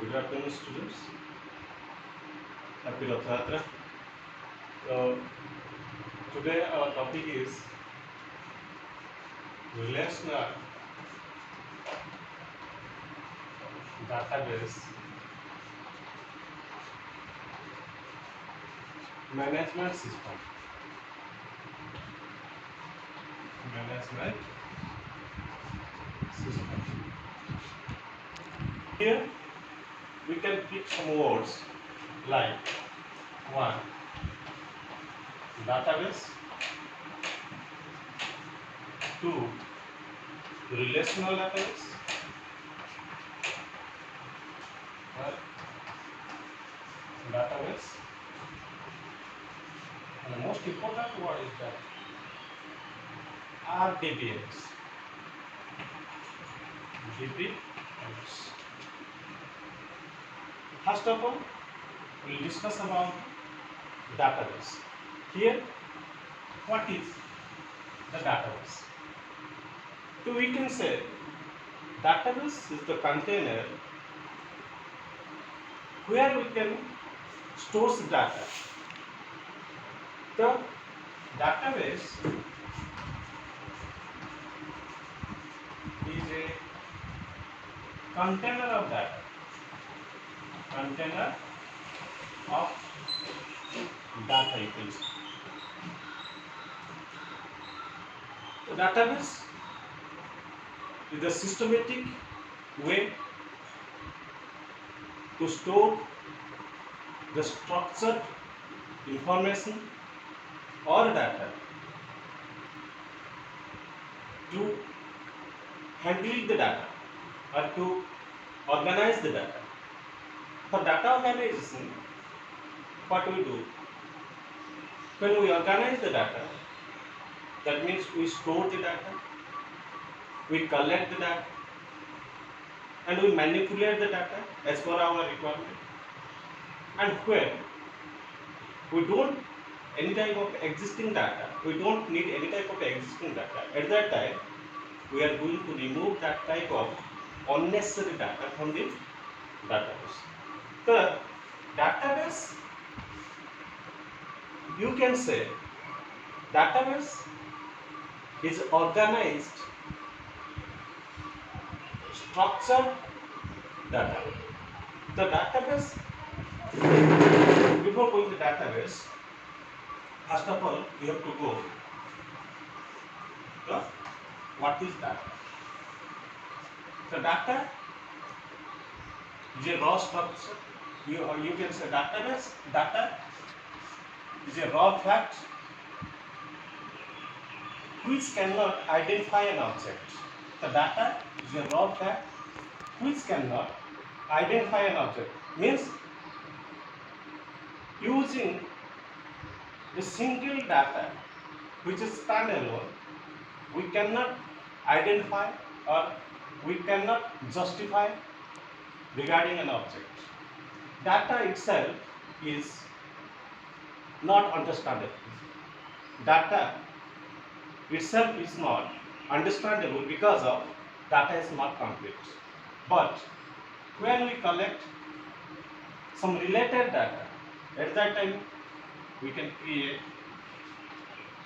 Good afternoon, students. Happy Rath Yatra. So, today our topic is relational database management system. Management system. Here we can pick some words like one database, two relational database, database, and the most important word is that RDBMS. DBMS. First of all, we will discuss about database. Here, what is the database? So we can say database is the container where we can store data. The database is a container of data. Container of data you can say. The database is a systematic way to store the structured information or data to handle the data or to organize the data. For data organization, what we do? When we organize the data, that means we store the data, we collect the data, and we manipulate the data as per our requirement. And when we don't any type of existing data, we don't need any type of existing data, at that time we are going to remove that type of unnecessary data from the database. The database, you can say, database is organized, structured data. The database, before going to the database, first of all, you have to go to what is data. The data is a raw structure. You can say database, data is a raw fact which cannot identify an object. The data is a raw fact which cannot identify an object. Means using a single data which is standalone, we cannot identify or we cannot justify regarding an object. Data itself is not understandable. Data itself is not understandable because of data is not complete. But when we collect some related data, at that time we can create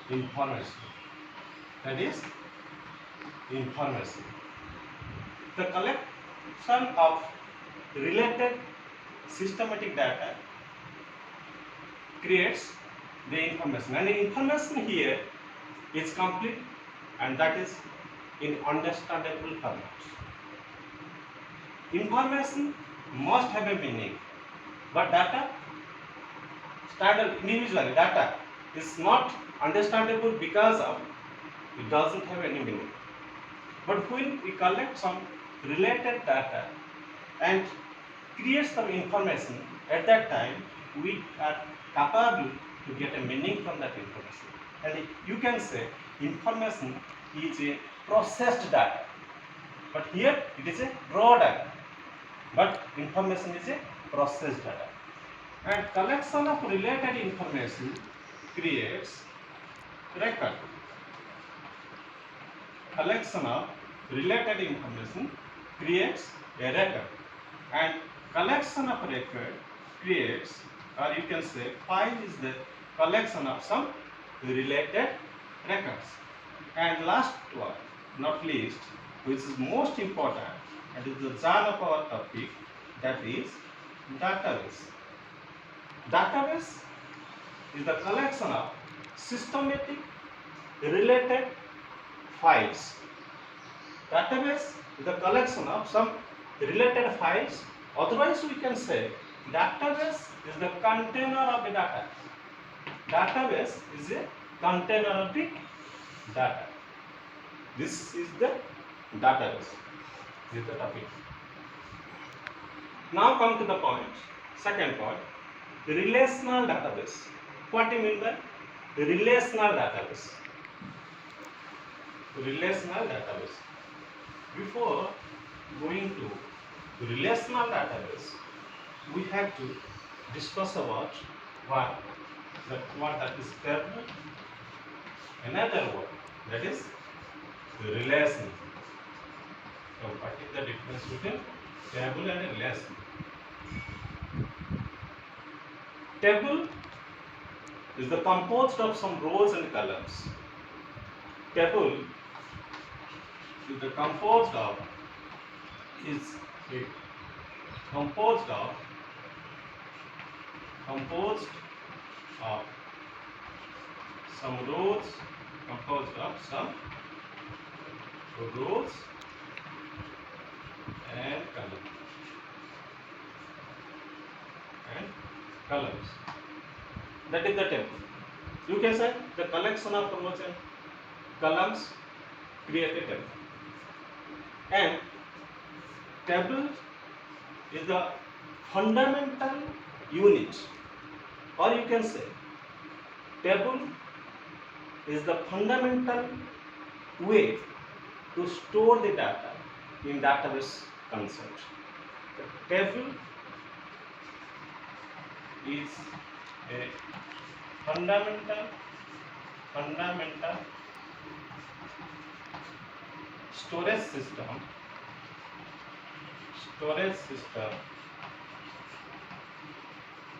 information. That is information. The collection of related systematic data creates the information, and the information here is complete, and that is in understandable format. Information must have a meaning, but data, standard individually data is not understandable because of it doesn't have any meaning. But when we collect some related data and create some information, at that time we are capable to get a meaning from that information. And you can say information is a processed data, but here it is a raw data, but information is a processed data. And collection of related information creates record. Collection of related information creates a record, and collection of record creates, or you can say file is the collection of some related records. And last one, not least, which is most important, and is the germ of our topic, that is database. Database is the collection of systematic related files. Database is the collection of some related files. Otherwise, we can say database is the container of the data. Database is a container of the data. This is the database. This is the topic. Now come to the point. Second point, the relational database. What do you mean by the relational database? Relational database. Before going to the relational database, we have to discuss about what that is table. Another word, that is the relation. So what is the difference between table and a relation? Table is the composed of some rows and columns. Table is the composed of some rows, and columns. That is the table. You can say the collection of rows and columns create a table. And table is the fundamental unit, or you can say table is the fundamental way to store the data in database concept. The table is a fundamental storage system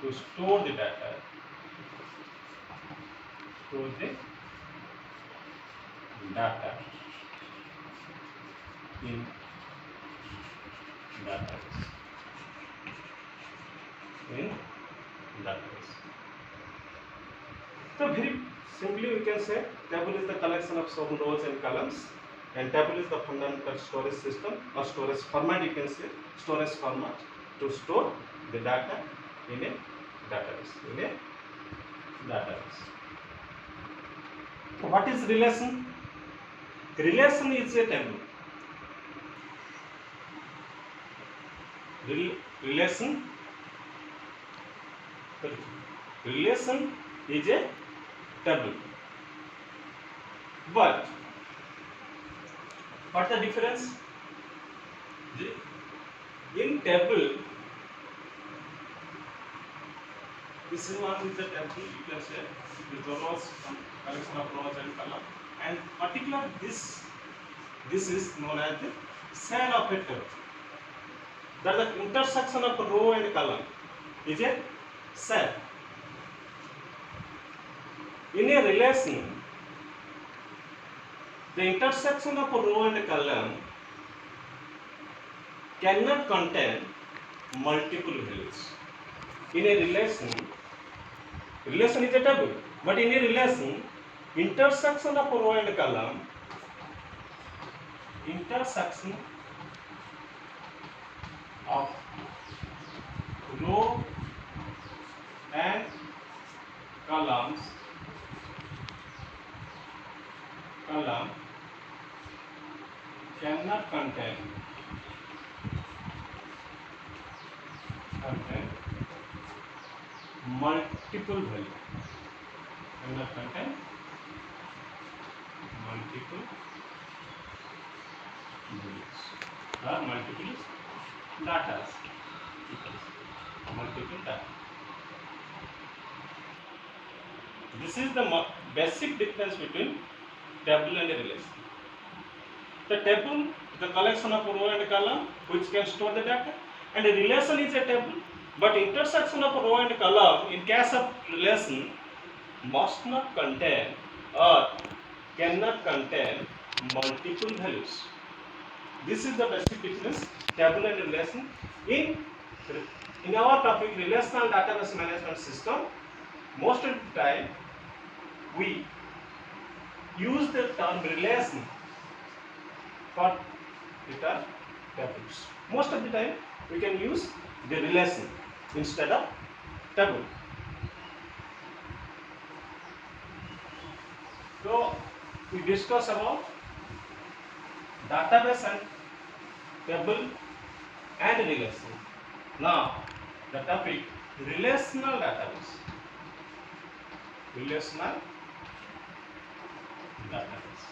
to store the data in database. So very simply we can say table is the collection of some rows and columns, and table is the fundamental storage system or storage format, you can say storage format to store the data in a database. So what is relation? Relation is a table. Relation is a table. But what's the difference? In table, this is one is the table, you can say with the rows, collection of rows and columns, and particular this is known as the cell of a table. That the intersection of row and column is a cell. In a relation, the intersection of a row and a column cannot contain multiple values. In a relation is a table, but in a relation, intersection of a row and a column, intersection of row and column cannot contain multiple values. Cannot contain multiple values or multiple data. This is the basic difference between table and a relation. The table is the collection of row and column which can store the data, and a relation is a table, but intersection of row and column in case of relation must not contain or cannot contain multiple values. This is the basic difference table and relation. In our topic relational database management system, most of the time we use the term relation for the term tables. Most of the time we can use the relation instead of table. So we discuss about database and table and relation. Now the topic relational database. Relational database.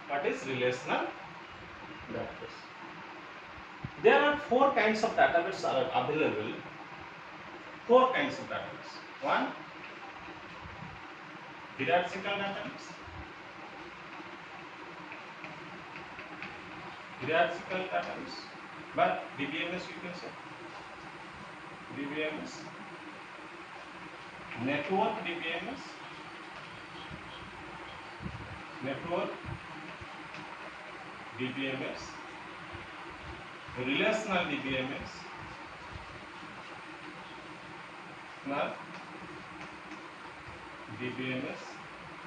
What is relational database? There are four kinds of database are available. Four kinds of database. One, hierarchical database. Hierarchical database, but DBMS you can say. DBMS. Network DBMS. Network DBMS. Relational DBMS. Now DBMS,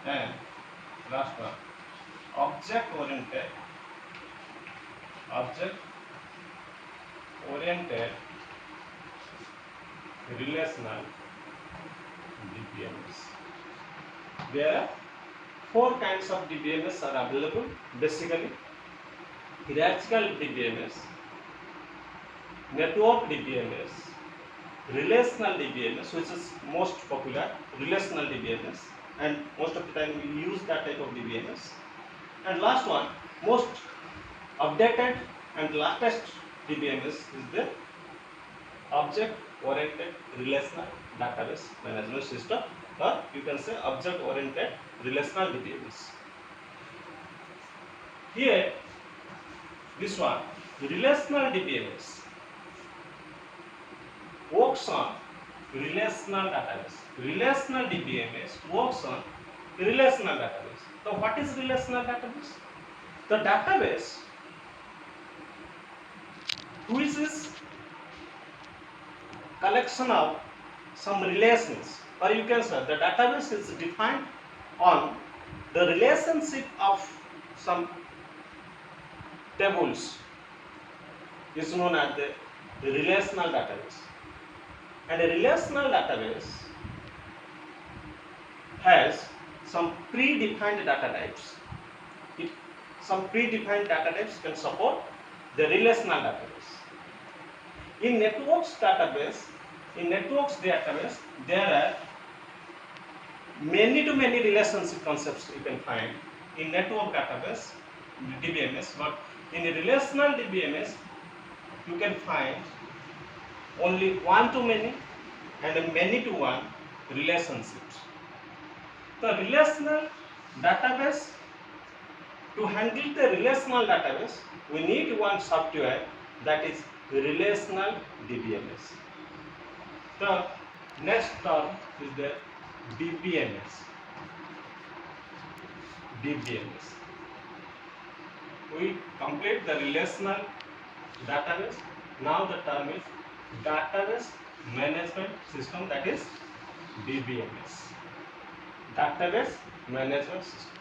and last one object oriented relational DBMS. There are four kinds of DBMS are available basically: hierarchical DBMS, network DBMS, relational DBMS, which is most popular, relational DBMS, and most of the time we use that type of DBMS. And last one, most updated and latest DBMS is the object oriented relational database management system, or you can say object oriented relational DBMS. Here, this one, relational DBMS, works on relational database. Relational DBMS works on relational database. So what is relational database? The database which is collection of some relations, or you can say the database is defined on the relationship of some tables, is known as the relational database. And a relational database has some predefined data types. Some predefined data types can support the relational database. In networks database, there are many to many relationship concepts you can find in network database DBMS, but in a relational DBMS you can find only one to many and a many to one relationships. The relational database, to handle the relational database, we need one software, that is relational DBMS. The next term is the DBMS. DBMS. We complete the relational database. Now the term is database management system, that is DBMS. Database management system.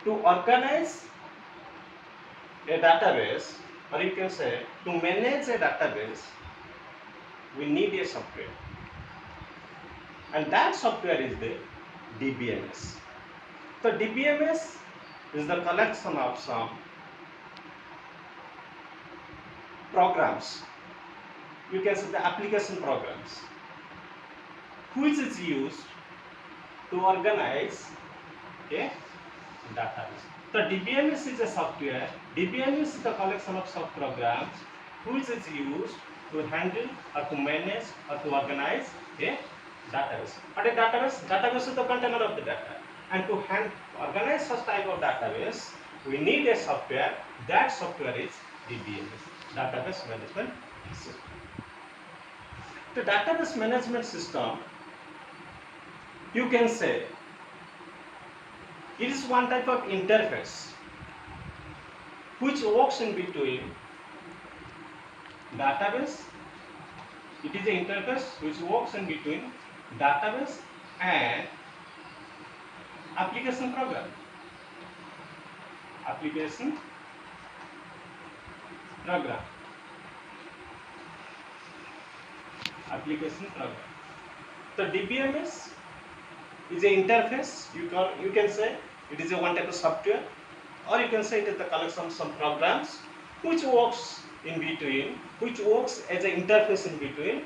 To organize a database, or you can say to manage a database, we need a software, and that software is the DBMS. So DBMS is the collection of some programs, you can say the application programs, which is used to organize a database. The DBMS is a software. DBMS is the collection of sub programs which is used to handle or to manage or to organize a database. What is database? Database is the container of the data. And to organize such type of database, we need a software. That software is DBMS, Database Management System. The database management system, you can say, it is one type of interface which works in between database. It is an interface which works in between database and application program. Application program. Application program. The DBMS is an interface. You can say it is a one type of software, or you can say it is the collection of some programs which works in between, which works as an interface in between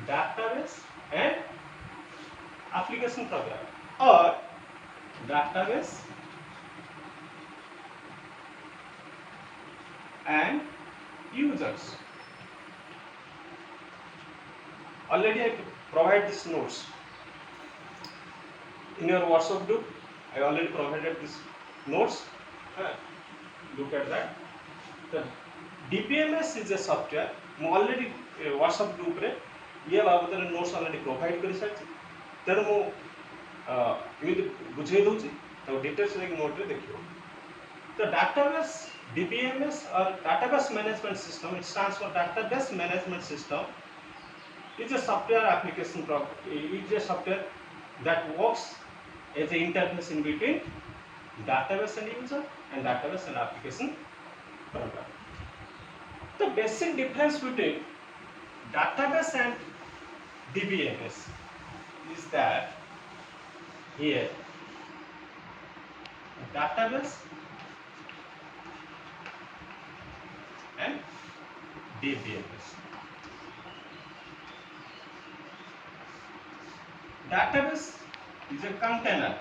database and application program, or database and users. Already I provide these notes in your WhatsApp group. I already provided these notes. Look at that. The DBMS is a software. ମୁଁ already WhatsApp group रे ये बाबदରେ notes already provide କରି सारिଛି। ତେଣୁ ମୁଁ ଏମିତି ବୁଝେଇ ଦଉଛି, ତାକୁ details ରେ note ରେ ଦେଖିବ। The database DBMS or database management system, it stands for database management system, is a software application it is a software that works as an interface in between database and user and database and application program. The basic difference between database and DBMS is that here database and DBMS. Database is a container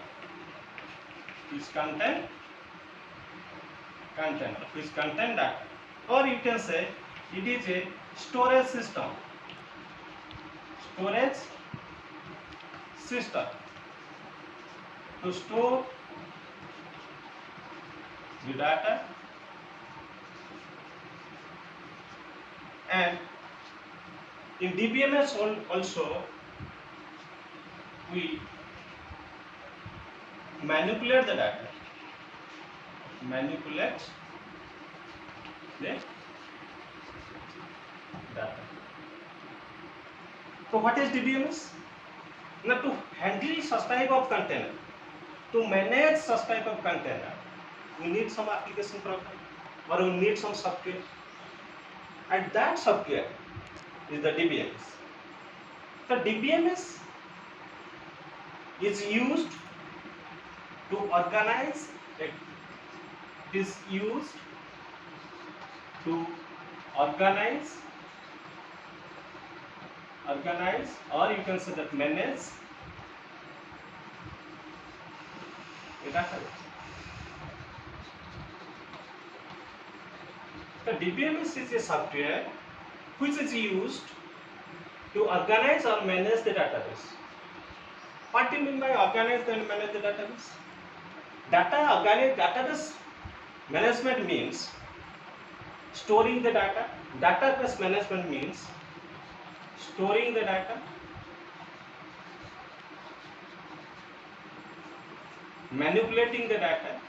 which contain data, or you can say it is a storage system to store the data, and in DBMS also we manipulate the data. So what is DBMS? Now to handle such type of container, to manage such type of container, we need some application program or we need some software, and that software is the DBMS. The DBMS is used to organize or you can say that manage a database. The DBMS is a software which is used to organize or manage the database. What do you mean by organize and manage the database? Database management means storing the data. Database management means storing the data, manipulating the data,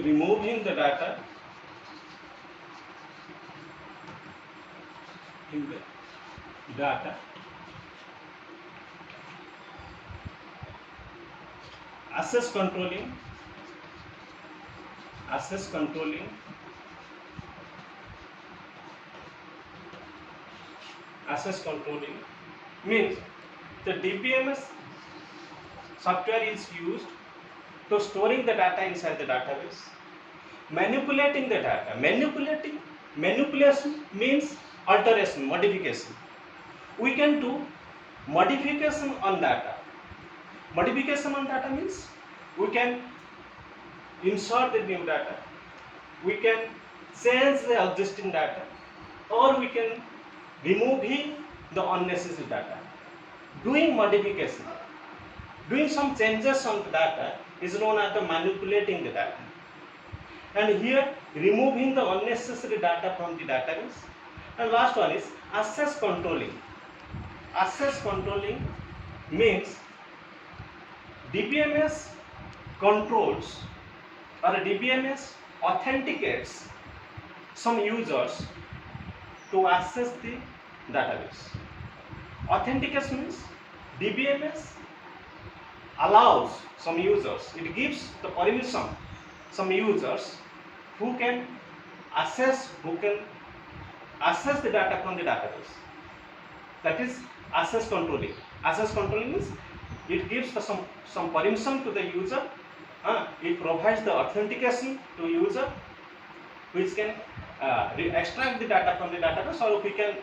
removing the data in the data, access controlling means the DBMS software is used to storing the data inside the database, manipulating the data. Manipulation means alteration, modification. We can do modification on data. Modification on data means we can insert the new data, we can change the existing data, or we can removing the unnecessary data. Doing modification, doing some changes on the data is known as the manipulating the data. And here removing the unnecessary data from the database. And last one is access controlling. Access controlling means DBMS controls or DBMS authenticates some users to access the database. Authentication means DBMS allows some users, it gives the permission some users who can access the data from the database. That is access controlling. Access controlling means it gives some permission to the user. It provides the authentication to user, which can extract the data from the database, or we can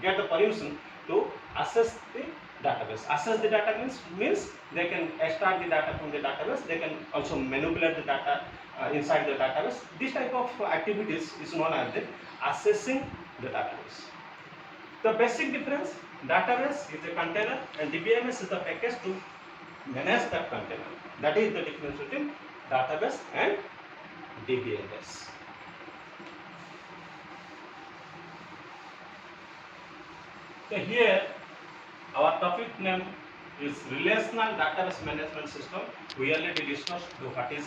get the permission to access the database. Access the data means they can extract the data from the database. They can also manipulate the data inside the database. This type of activities is known as the accessing the database. The basic difference: database is a container and DBMS is the package to manage that container. That is the difference between database and DBMS. So here our topic name is Relational Database Management System. We already discussed what is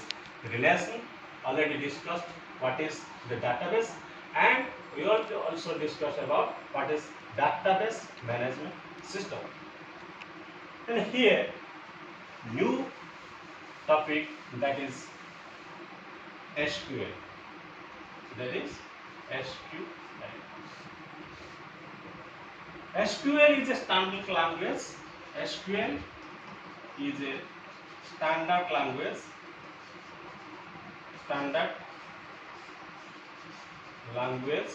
relation, already discussed what is the database, and we also discussed about what is database management system. And here new topic, that is SQL. That is SQL. SQL is a standard language. SQL is a standard language. Standard language.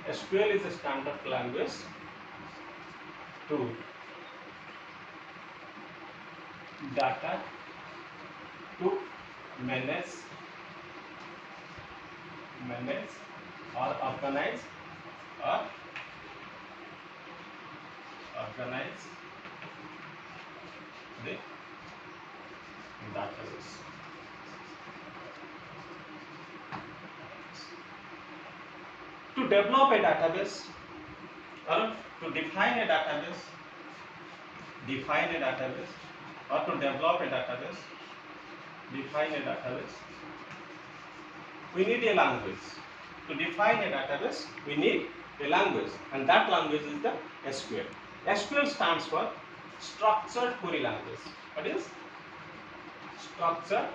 SQL is a standard language to data to manage or organize the database. To develop a database or to define a database, or to develop a database, define a database, we need a language. To define a database, we need a language, and that language is the SQL. SQL stands for Structured Query Language. What is Structured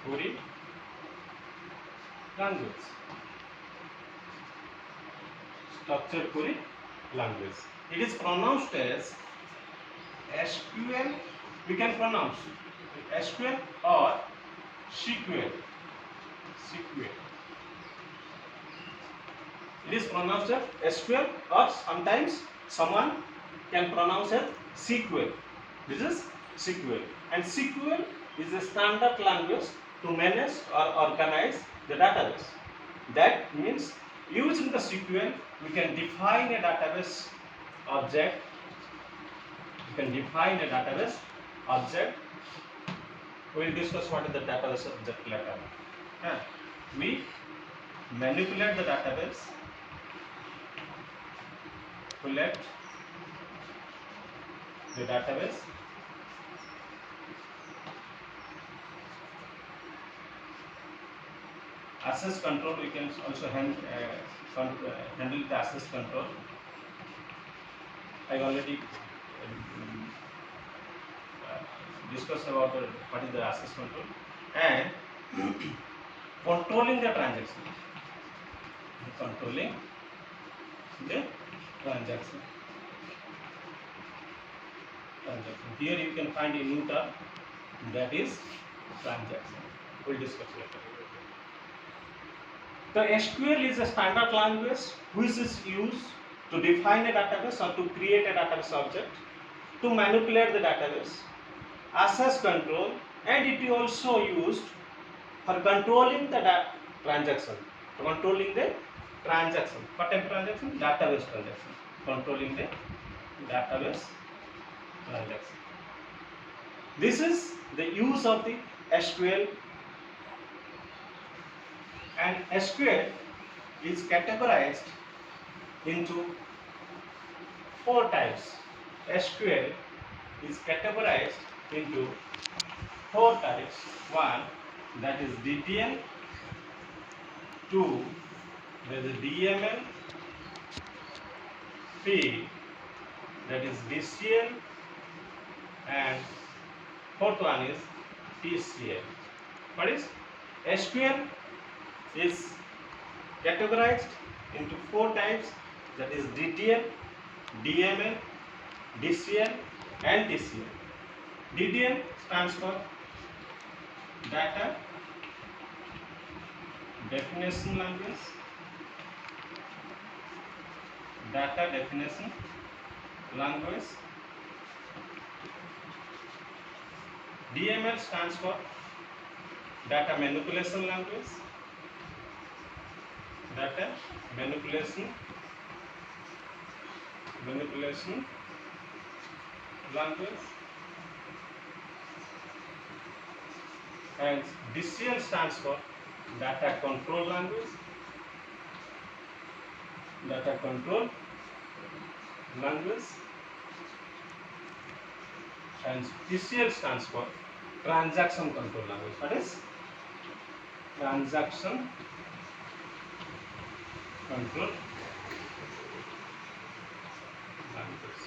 Query Language? Structured Query Language. It is pronounced as SQL. We can pronounce SQL or SQL. It is pronounced as SQL, or sometimes someone can pronounce it SQL. This is SQL, and SQL is a standard language to manage or organize the database. That means using the SQL, we can define a database object. We will discuss what is the database object later. We manipulate the database, access control. We can also handle the access control. I already discussed about what is the access control, and controlling the transaction. Here you can find a new term, that is transaction. We'll discuss later. The SQL is a standard language which is used to define a database or to create a database object, to manipulate the database, access control, and it is also used for controlling the transaction. Controlling the transaction. What type of transaction? Database transaction. Controlling the database transaction. This is the use of the SQL, and SQL is categorized into four types. SQL is categorized into four types. One, that is DTL. Two, that is DML. Three, that is DCL, and fourth one is TCL. What is SQL is categorized into four types, that is DTL, DML, DCL, and TCL. DTL stands for data definition language. Data definition language. DML stands for data manipulation language. Data manipulation language. And DCL stands for data control language. Data control language. And TCL stands for transaction control language. What is transaction control language?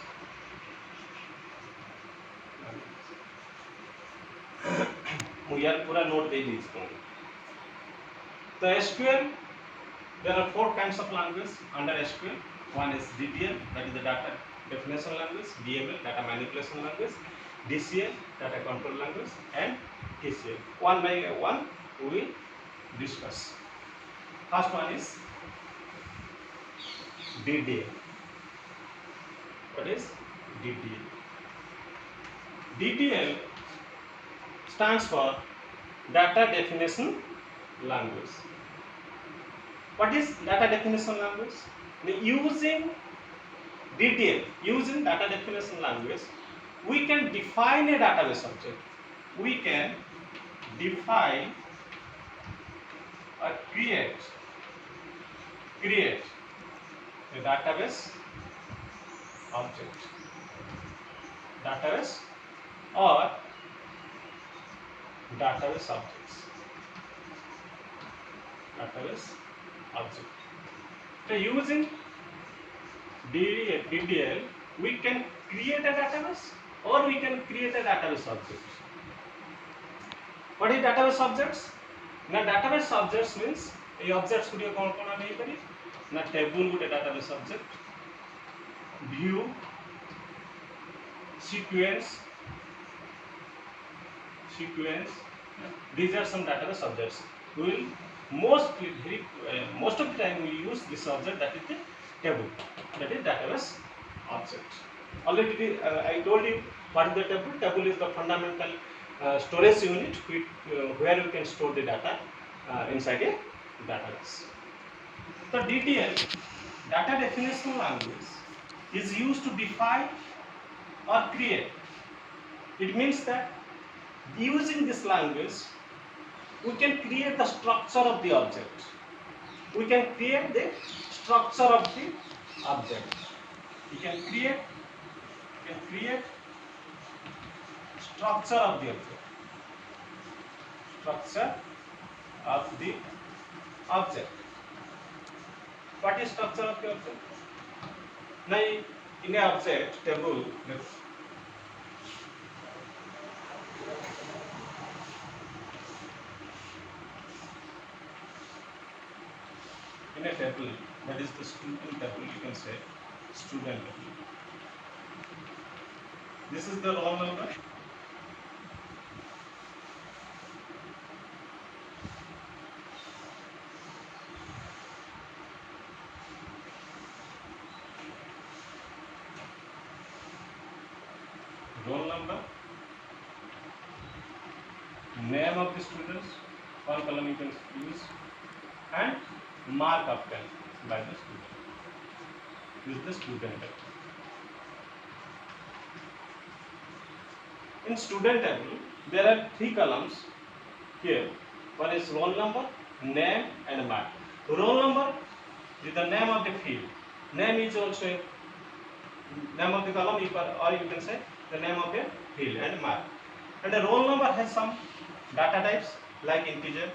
यार पूरा note दे दीजिए. तो SQL, there are four kinds of language under SQL. One is DTL, that is the data definition language. DML, data manipulation language. DCL, data control language, and TCL. One by one we will discuss. First one is DTL. What is DTL? DTL stands for data definition language. What is data definition language? Using DTL, using data definition language, we can define a database object. We can define or create a database object. Database or database objects. Database object. So using DTL, we can create a database or we can create a database object. What is database objects? Now database objects means a objects गुड़िया कौन कौन नहीं करी ना table गुड़े database object, view, sequence. These are some database objects. We will most of the time we use this object, that is the table, that is database object. Already I told you what is the table. Table is the fundamental storage unit where you can store the data inside a database. So DTL, data definition language, is used to define or create. It means that using this language, we can create the structure of the object. We can create the structure of the object. We can create structure of the object. Structure of the object. What is structure of the object? Now, in an object table, in a table, that is the student table, you can say student table. This is the roll number. Roll number name of the students, one column you can use, and mark obtained by the student. Use the student table. In student table, there are three columns here. One is roll number, name, and mark. Roll number is the name of the field. Name is also a name of the column, or you can say the name of the field, and mark. And the roll number has some data types like integer,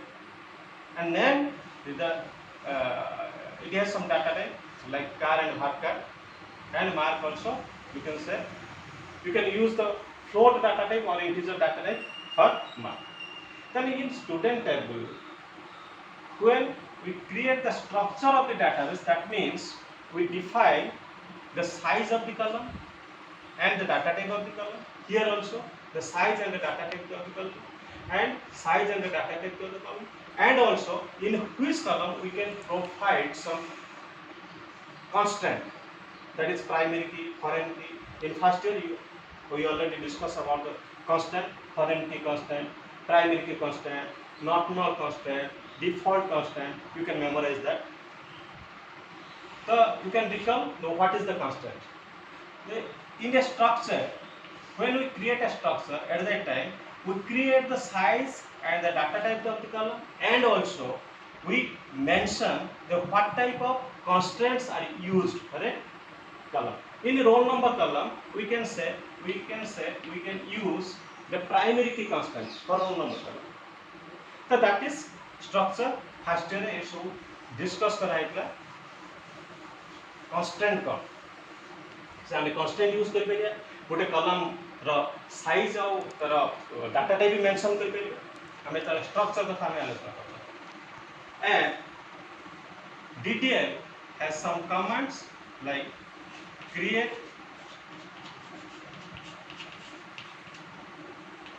and name is the it has some data type like car and hot car, and mark also you can say you can use the float data type or integer data type for mark. Then in student table, when we create the structure of the database, that means we define the size of the column and the data type of the column. Here also the size and the data type of the column, and size and the data type of the column, and also in which column we can provide some constant, that is primary key, foreign key. In first year we already discussed about the constant, foreign key constant, primary key constant, not null constant, default constant. You can memorize that. So you can recall what is the constant. In a structure, when we create a structure, at that time we create the size and the data type of the column, and also we mention the what type of constants are used for a column. In the roll number column, we can use the primary key constants for roll number column. So that is structure. First year ये सब discuss कराइला constant का से हमें constant use कर पे गोटे कलम रो size और तर data type भी mention कर पे हमें तर structure का हमें आलोचना करते हैं. And DTL has some commands like create,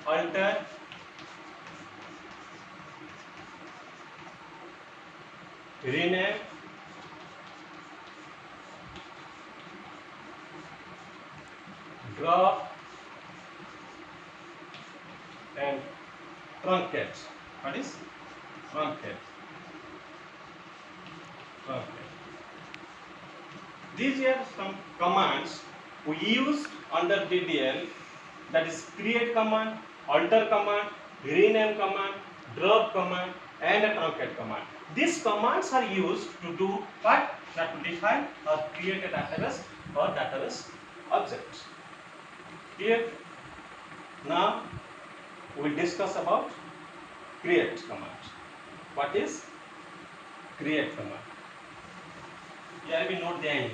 alter, rename, drop, and truncate. What is truncate? Truncate. These are some commands we use under DDL, that is create command, alter command, rename command, drop command, and a truncate command. These commands are used to do what? That to define or create a database or database object. Here, now we will discuss about create command. What is create command? यार भी note देंगे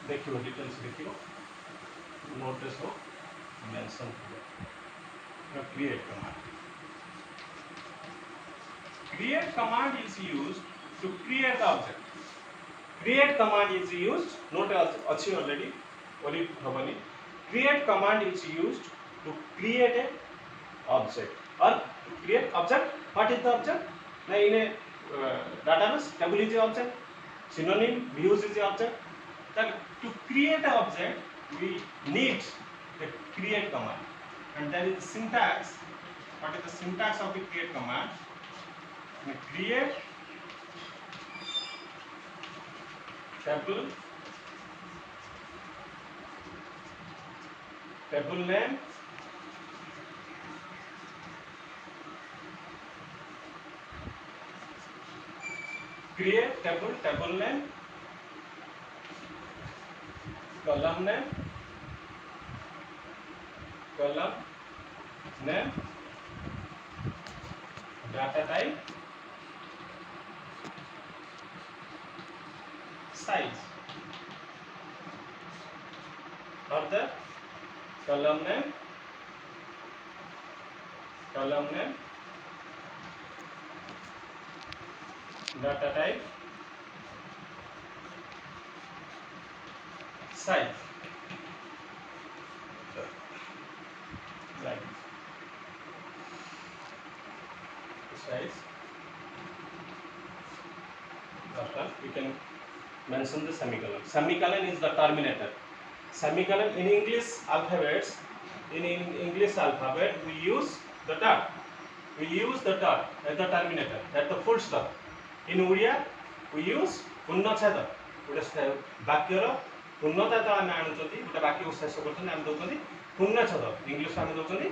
देखियो details देखियो note इसको mention किया. Create command. Create command is used to create the object. Create command is used, note अच्छी already बोली हमारी. Create command is used to create a object or to create object. What is the object? ना इन्हें database table is the object. Synonym views is the object. Then to create an object we need the create command, and there is the syntax. What is the syntax of the create command? We create table name, create table name, column name, data type, size. Further, column name, data type, size. Like size. After we can mention the semicolon. Semicolon is the terminator. Semicolon in English alphabets. In English alphabet we use the dot. we use the dot as the terminator, that the full stop. In Odia, we use पूर्णछेद गोटे वाक्यर पूर्णता तो आम आणुंट गोटे वाक्य को शेष कर पूर्णछेद English आम दौरान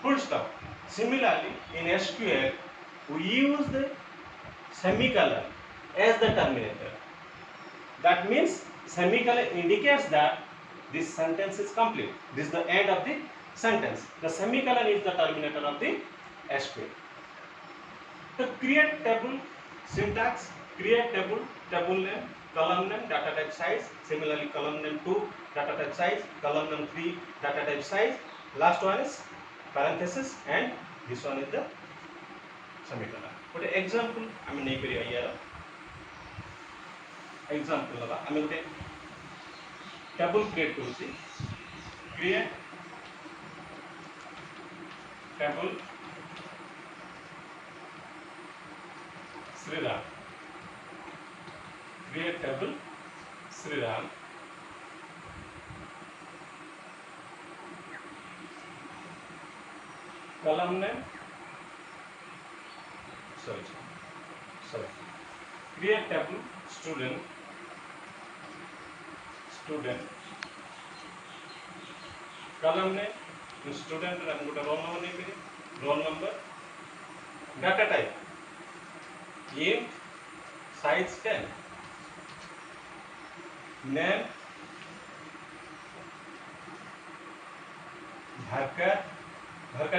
full stop. Similarly, in SQL, we use the semicolon as the terminator. That means semicolon indicates that this sentence is complete. This is the end of the sentence. The semicolon is the terminator of the SQL. To create table syntax, create table, table name, column name, data type size. Similarly, column name 2, data type size, column name 3, data type size. Last one is parenthesis, and this one is the semicolon. But example, I mean, here. Example लगा आम गोटे table create करूँ. Create table Shriram. Create table Shriram. Column name sorry create table student column name student and गोटे roll number नहीं करें roll number. data type int size 10 name bharkar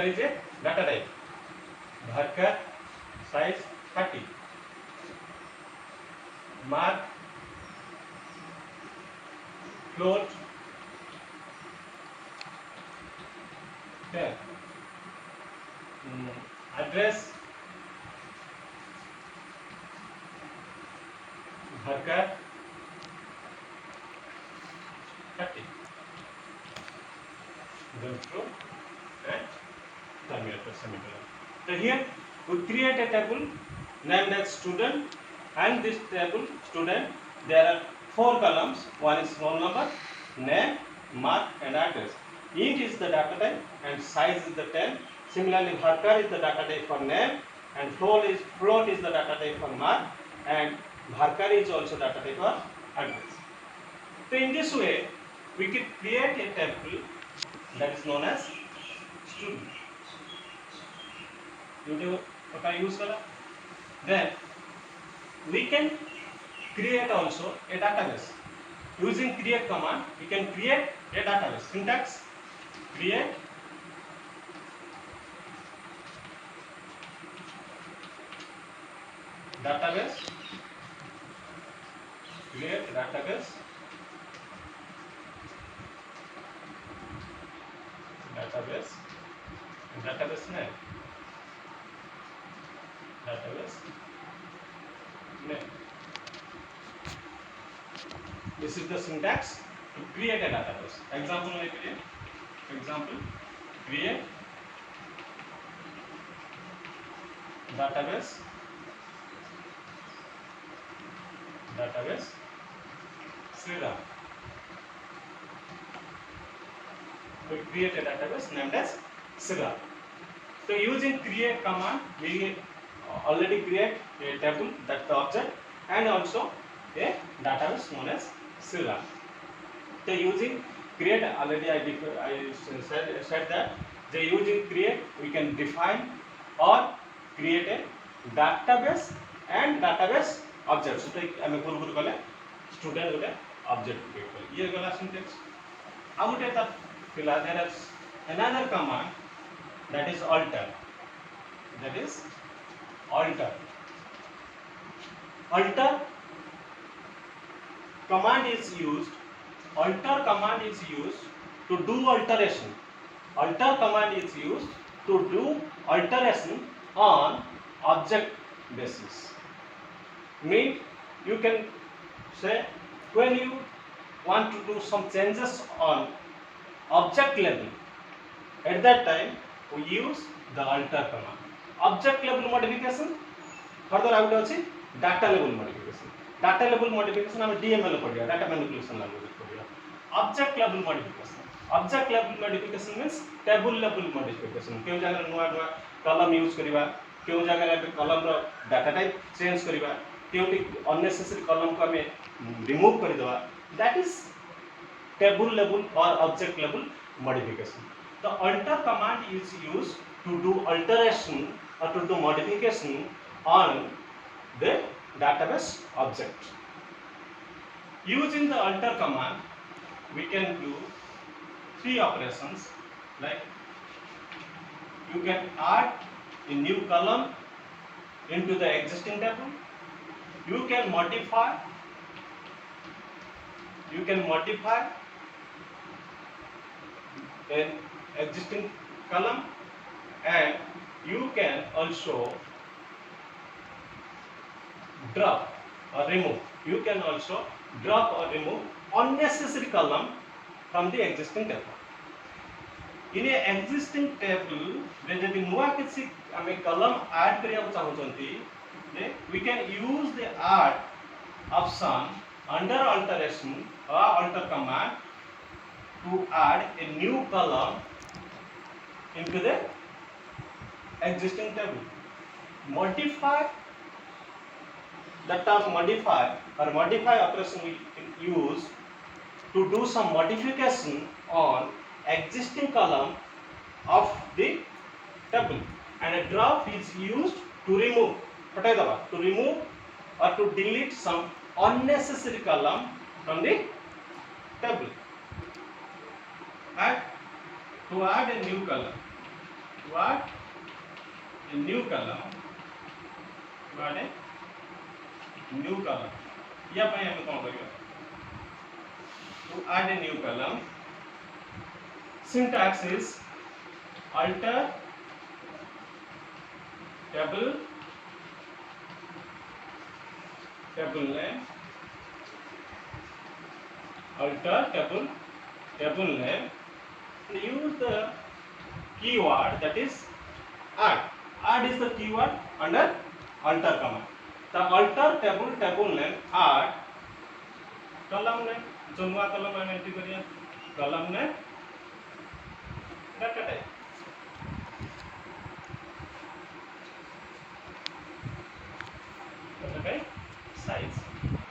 is a data type. bharkar size 30 mark float 10 address bharkar 30 then through and terminator semicolon. So here we create a table named as student, and this table student there are 4 columns. One is roll number, name, mark and address. Int is the data type and size is the 10. Similarly, bharkar is the data type for name and float is the data type for mark, and bharkar is also data type for address. So in this way we can create a table that is known as student. Use then we can create also a database. Using create command we can create a database. Syntax create database, create database, database name, database name. This is the syntax to create a database. Example like create database Sriram. We create a database named as Sriram. So using create command we already create a table, that's the object, and also a database known as Sriram. So using create already I said that the using create we can define or create a database and database object. So आम पूर्व कले student गोटे object create कर ये गला syntax. आ गोटे त फिला there is another command that is alter. Alter command is used to do alteration. Alter command is used to do alteration on object basis. Mean you can say when you want to do some changes on object level, at that time we use the alter command. Object level modification further out अछि data level modification. Data level modification हम DML पढ़िया, data manipulation language पढ़िया. Object level modification object level modification means table level modification क्यों जगह नुआ नुआ कलम use करबा क्यों जगह कलम रो डाटा टाइप चेंज करबा क्यों अननेसेसरी कलम को हमें रिमूव कर देबा that is table level or object level modification. The alter command is used to do alteration or to do modification on the database object. Using the alter command, we can do three operations like you can add a new column into the existing table. You can modify an existing column and you can also drop or remove unnecessary column from the existing table. In a existing table रे जदि नुआ किसी आमे column add करिया चाहउचंती we can use the add option under alteration or alter command to add a new column into the existing table. Modify, the term modify or modify operation we can use to do some modification on existing column of the table, and a drop is used to remove or to delete some unnecessary column from the table. To add a new column, या पे हमें कौन करेगा to add a new column syntax is alter table name and use the keyword that is add is the keyword under alter command. The alter table name add column name जो नया column में entry करिए column name data type size.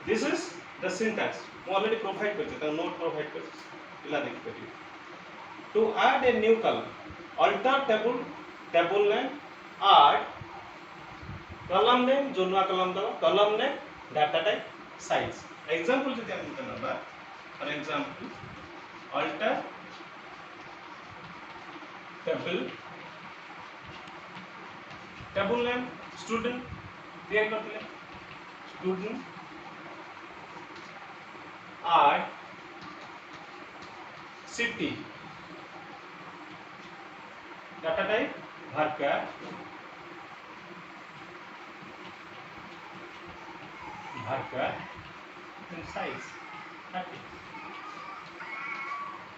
This is the syntax मैं already provide कर देता हूँ note provide कर इला देख करिए. To add a new column alter table name add column name जो नया column दो column name data type size. Example जो हम करना for example alter table name student clear करते हैं student add city data type Bharkar and size 30.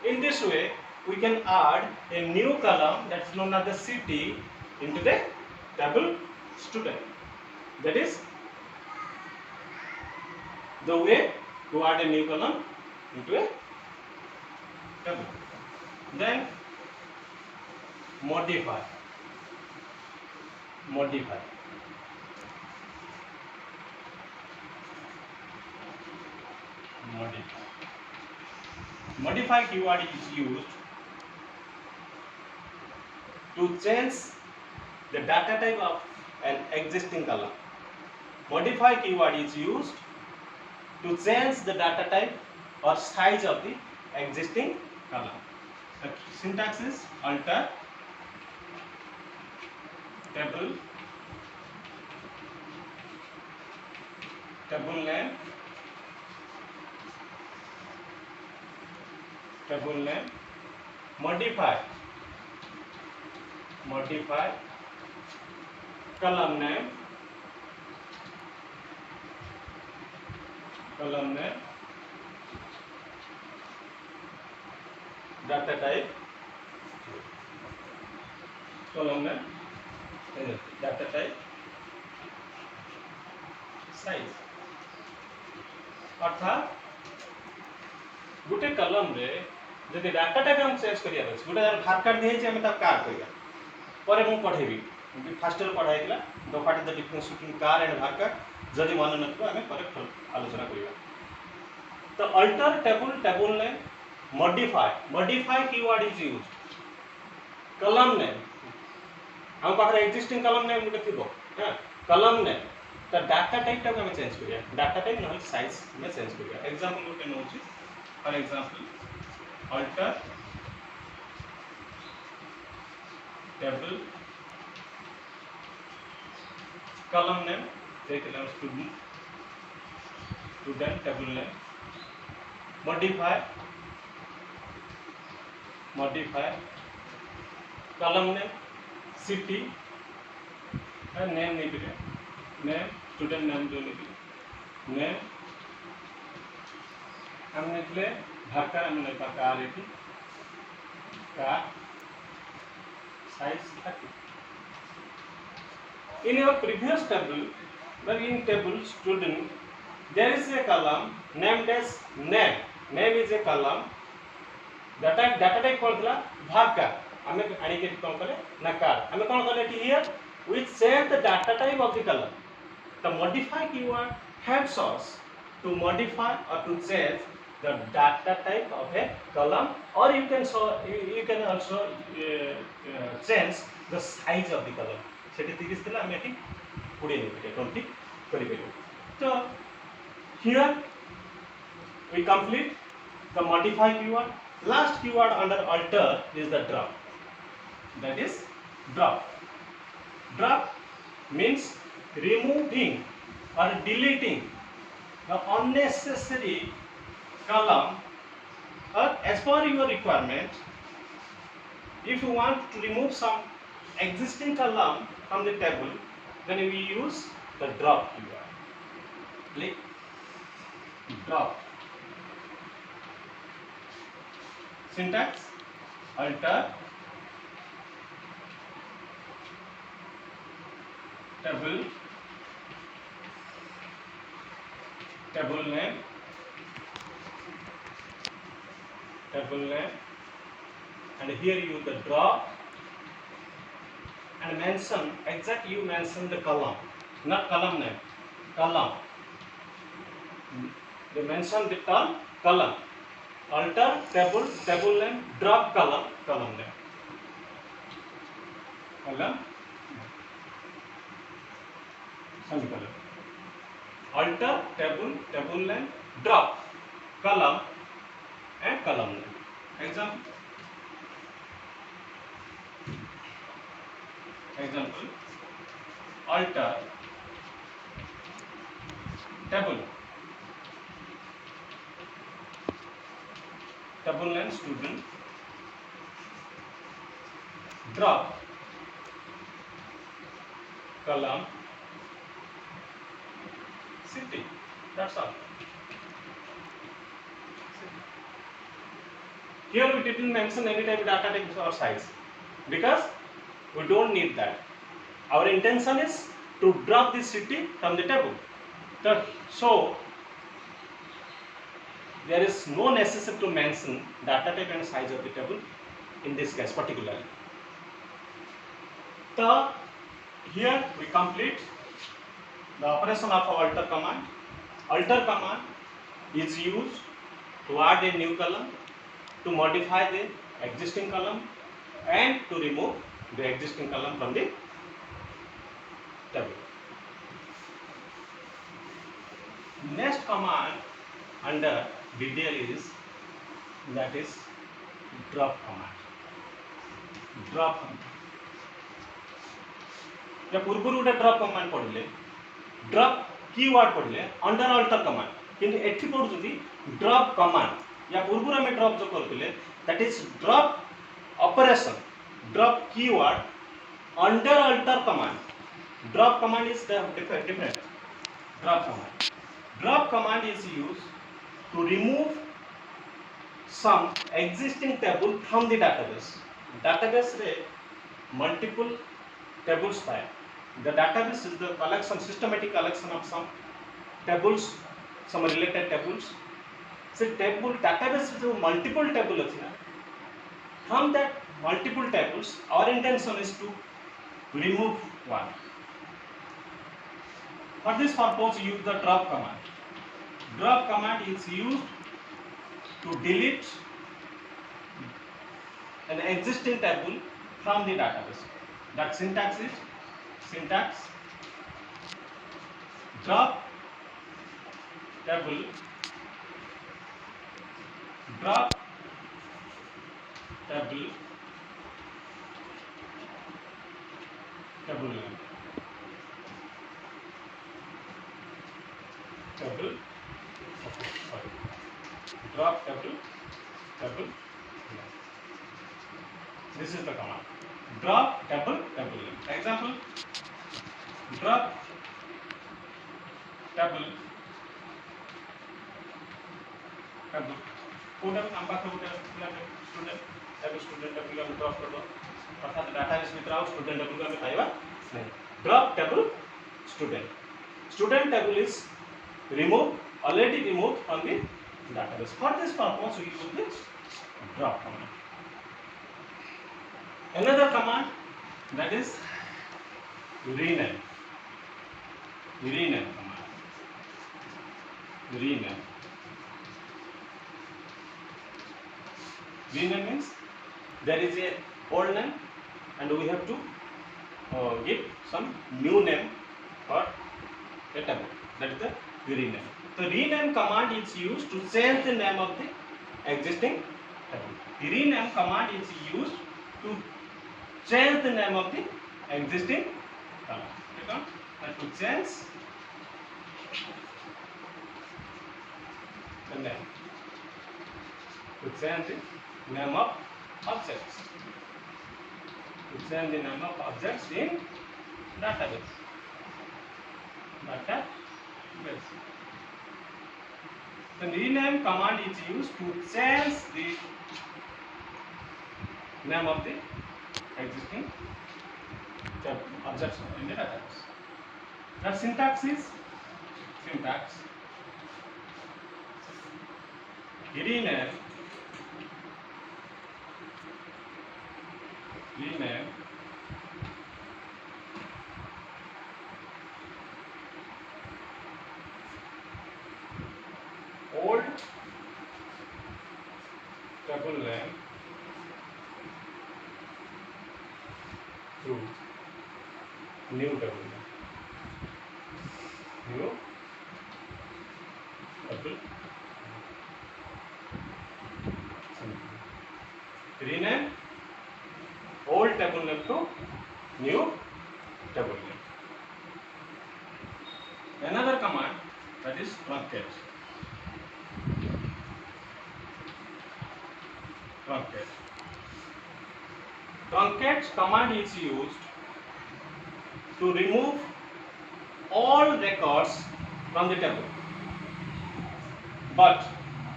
In this way we can add a new column that is known as the city into the table student. That is the way to add a new column into a table. Then modify keyword is used to change the data type of an existing column. Modify keyword is used to change the data type or size of the existing column. The syntax is alter table name modify column name data type column name data type size. अर्थात गोटे कलम रे जदि data type हम change करिया अछि गोटे भार कार्ड दिए छै हम ता कार करिया परे मु पढेबी फर्स्ट ईयर पढाइला the what is the difference between car and भार कार्ड जदि मन नथिबो हमें परे आलोचना करिया तो alter table name modify keyword is used column name हम पाखरे एक्जिस्टिंग कलम नेम गुटे थिबो हां कलम नेम तो डाटा टाइप टा हमें चेंज करिया डाटा टाइप न साइज में चेंज करिया example Gute नोची for example alter table कलम नेम देखिला स्टूडेंट टेबल नेम मॉडिफाई कलम नेम सिटी नेम नहीं दिले नेम स्टूडेंट नेम जो नहीं दिले नेम हमने दिले भाकर हमने का कार एथी car size 30 in your previous table but in table student there is a column named as name is a column data type कौन थला भाकर हमें आनी के कौन करे ना कार हमें कौन करे here we change the data type of the column the modify keyword helps us to modify or to change the data type of a column or you can also change the size of the column सेठी 30 थिला हम एठी 20 निकले 20 करि गेलु तो here we complete the modify keyword last keyword under alter is the drop that is drop means removing or deleting the unnecessary column or as per your requirement if you want to remove some existing column from the table then we use the drop keyword click drop syntax alter table name and here you use the drop and mention you mention the column not column name column they mention the term column alter table name drop column name column semicolon alter table name drop column and column name example alter table name student drop column city that's all here we didn't mention any type of data type or size because we don't need that our intention is to drop this city from the table so there is no necessity to mention data type and size of the table in this case particularly so here we complete the operation of alter command is used to add a new column to modify the existing column and to remove the existing column from the table. Next command under detail is that is drop command. या पूर्व गोटे drop command पढ़ले drop keyword पढ़ले under alter command किंतु एठी पढ़ुछथि drop command या पूर्व में ड्रॉप जो करथिले that is drop operation drop keyword under alter command drop command is different drop command is used to remove some existing table from the database रे multiple tables पाए the database is the systematic collection of some tables some related tables से database जो multiple table अछि ना from that multiple tables, our intention is to remove one. For this purpose, use the drop command. Drop command is used to delete an existing table from the database. That syntax is drop table drop table name. Drop table name. This is the command. Drop table name. Example: drop table code हम बात करते हैं student table हम drop कर दो अर्थात database भित्र आउ स्टूडेंट टेबल को हम पाइबा नहीं drop table student table is already removed from the database. For this purpose we use this drop command. Another command, that is rename command. Rename means there is a old name and we have to give some new name for a table. That is the rename. The rename command is used to change the name of the existing table. The rename command is used to change the name of the existing table. And to change the name. To change the name of objects. To change the name of objects in database. The rename command is used to change the name of the existing objects in the database. The syntax is rename old table name to new table name. Rename old table name to new table name. Another command, that is truncate. Truncate command is used to remove all records from the table, but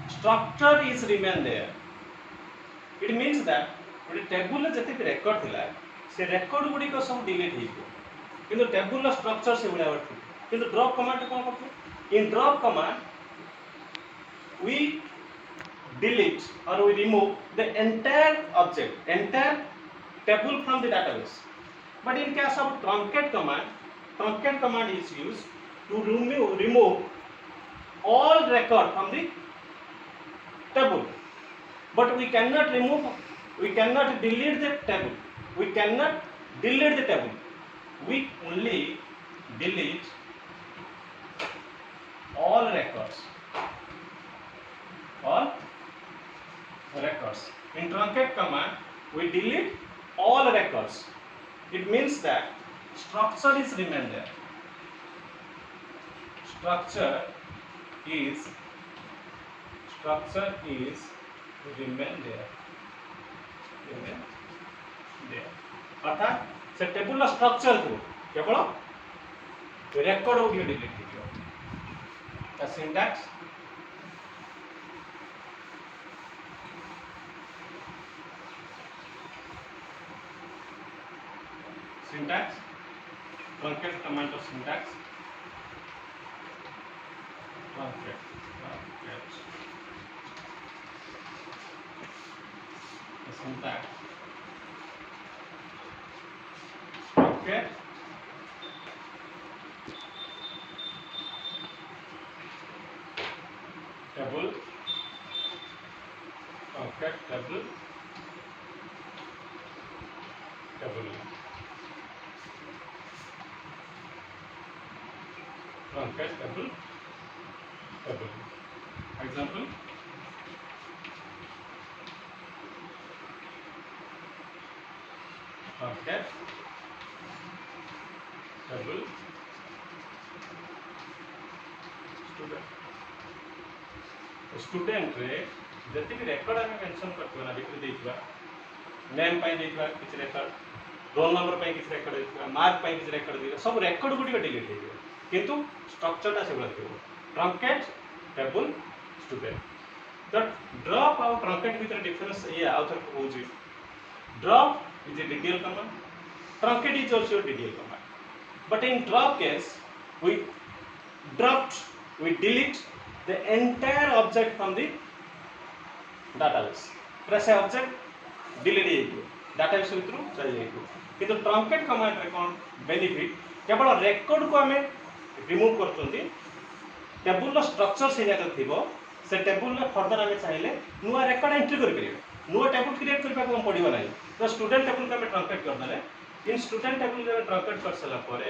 structure is remain there. It means that table जति record थिला से record गुडी को सब delete हो किंतु table structure से बुला वर्ती किंतु drop command कौन करते in drop command we delete or we remove the entire table from the database. But in case of truncate command is used to remove all record from the table. But we cannot delete the table. We only delete all records. In truncate command, we delete all records. It means that structure is remain there. Structure is remain there. अर्थात से table structure को केवल record हो delete हो syntax truncate command of syntax syntax. Truncat table, truncat table, table, truncat table, table. Example. Truncat table student. Student रे जति भी record आम मेंशन करथिबा ना भितर देथिबा नेम पाई देथिबा किछ रेकर्ड रोल नंबर पाई किछ रेकर्ड देथिबा मार्क पाई किछ रेकर्ड देथिबा सब रेकर्ड गुडी डिलीट हे किंतु स्ट्रक्चर ता सेबला थिबो truncate table student the drop और ट्रंकेट भितर डिफरेंस ये आउथर होउची drop is a DDL command truncate is also a DDL command but in drop case we delete the entire object from the database press object delete ହେଇଯିବ database ଭିତରୁ ଚାଲି ଯାଇଥିବ କିନ୍ତୁ truncate command ରେ कोन बेनिफिट केवल रेकॉर्ड को हमें remove करचोंती table रो structure से जाता थिबो से टेबुल रे फर्दर हमें चाहिए नुआ रेकॉर्ड एंट्री कर परिबे नुआ टेबुल क्रिएट करबा को पड़िबो नाही तो स्टूडेंट टेबुल को हमें ट्रंकेट कर देले इन स्टूडेंट टेबल जब ट्रंकेट कर सला परे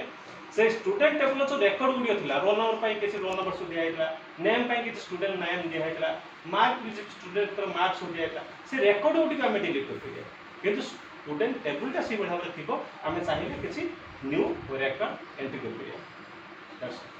से स्टूडेंट टेबल जो रेकॉर्ड गुडियो थिला रोल नंबर पाई किसी रोल नंबर सु दिया हैला नेम पाई किसी स्टूडेंट नेम दिया हैला मार्क किसी स्टूडेंट कर मार्क सु दिया हैला से रेकॉर्ड गुडी को हमें डिलीट कर दिया किंतु स्टूडेंट टेबल का सी भाबरे थिबो हमें चाहिए किसी न्यू रेकॉर्ड एंट्री कर दिया दैट्स